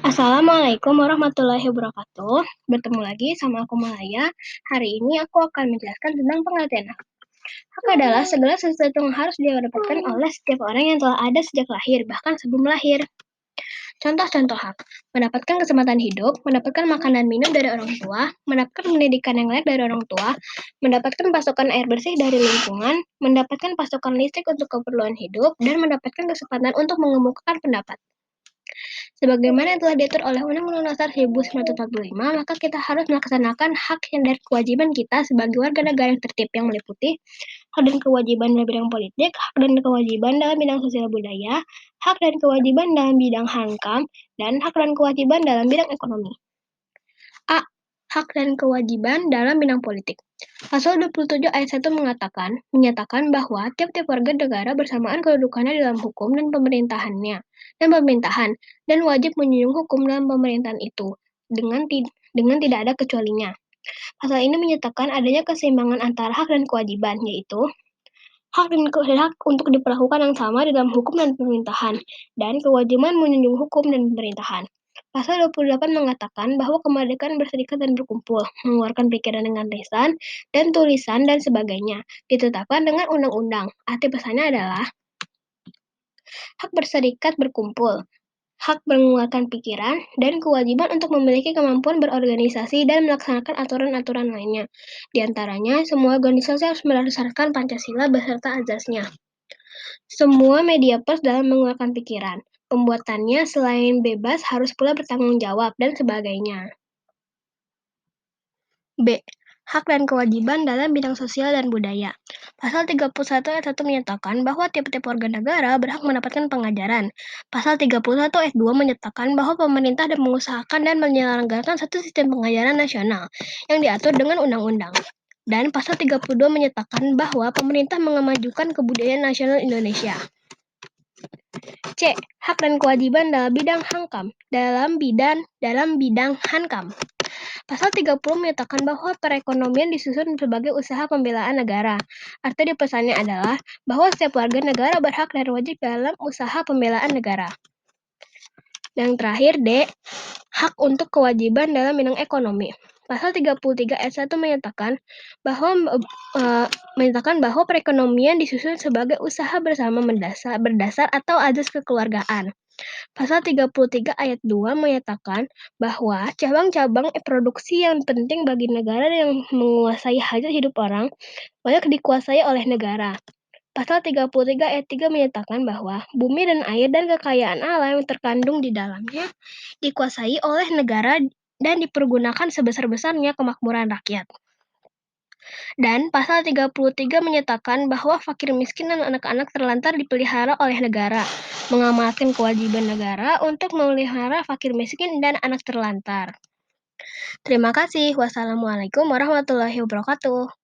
Assalamualaikum warahmatullahi wabarakatuh. Bertemu lagi sama aku Malaya. Hari ini aku akan menjelaskan tentang pengertian hak. Hak adalah segala sesuatu yang harus didapatkan oleh setiap orang yang telah ada sejak lahir, bahkan sebelum lahir. Contoh-contoh hak: mendapatkan kesempatan hidup, mendapatkan makan dan minum dari orang tua, mendapatkan pendidikan yang layak dari orang tua, mendapatkan pasokan air bersih dari lingkungan, mendapatkan pasokan listrik untuk keperluan hidup, dan mendapatkan kesempatan untuk mengemukakan pendapat. Sebagaimana yang telah diatur oleh Undang-Undang Dasar 1945, maka kita harus melaksanakan hak dan kewajiban kita sebagai warga negara yang tertib, yang meliputi hak dan kewajiban dalam bidang politik, hak dan kewajiban dalam bidang sosial budaya, hak dan kewajiban dalam bidang HAKAM, dan hak dan kewajiban dalam bidang ekonomi. A. Hak dan kewajiban dalam bidang politik. Pasal 27 ayat 1 menyatakan bahwa tiap-tiap warga negara bersamaan kedudukannya dalam hukum dan pemerintahan, dan wajib menjunjung hukum dalam pemerintahan itu dengan tidak ada kecualinya. Pasal ini menyatakan adanya keseimbangan antara hak dan kewajiban, yaitu hak untuk diperlakukan yang sama di dalam hukum dan pemerintahan, dan kewajiban menjunjung hukum dan pemerintahan. Pasal 28 mengatakan bahwa kemerdekaan berserikat dan berkumpul, mengeluarkan pikiran dengan lisan dan tulisan dan sebagainya, ditetapkan dengan undang-undang. Arti pesannya adalah hak berserikat berkumpul, hak mengeluarkan pikiran, dan kewajiban untuk memiliki kemampuan berorganisasi dan melaksanakan aturan-aturan lainnya. Di antaranya, semua organisasi harus berdasarkan Pancasila beserta azasnya. Semua media pers dalam mengeluarkan pikiran. Pembuatannya selain bebas harus pula bertanggung jawab, dan sebagainya. B. Hak dan kewajiban dalam bidang sosial dan budaya. Pasal 31 ayat 1 menyatakan bahwa tiap-tiap warga negara berhak mendapatkan pengajaran. Pasal 31 ayat 2 menyatakan bahwa pemerintah dan mengusahakan dan menyelenggarakan satu sistem pengajaran nasional yang diatur dengan undang-undang. Dan pasal 32 menyatakan bahwa pemerintah memajukan kebudayaan nasional Indonesia. C. Hak dan kewajiban dalam bidang HAKAM. Pasal 30 menyatakan bahwa perekonomian disusun sebagai usaha pembelaan negara. Arti di pesannya adalah bahwa setiap warga negara berhak dan wajib dalam usaha pembelaan negara. Yang terakhir, D. Hak untuk kewajiban dalam bidang ekonomi. Pasal 33 ayat 1 menyatakan bahwa perekonomian disusun sebagai usaha bersama berdasar atau azas kekeluargaan. Pasal 33 ayat 2 menyatakan bahwa cabang-cabang produksi yang penting bagi negara yang menguasai hajat hidup orang banyak dikuasai oleh negara. Pasal 33 ayat 3 menyatakan bahwa bumi dan air dan kekayaan alam yang terkandung di dalamnya dikuasai oleh negara dan dipergunakan sebesar-besarnya kemakmuran rakyat. Dan pasal 33 menyatakan bahwa fakir miskin dan anak-anak terlantar dipelihara oleh negara, mengamalkan kewajiban negara untuk memelihara fakir miskin dan anak terlantar. Terima kasih. Wassalamualaikum warahmatullahi wabarakatuh.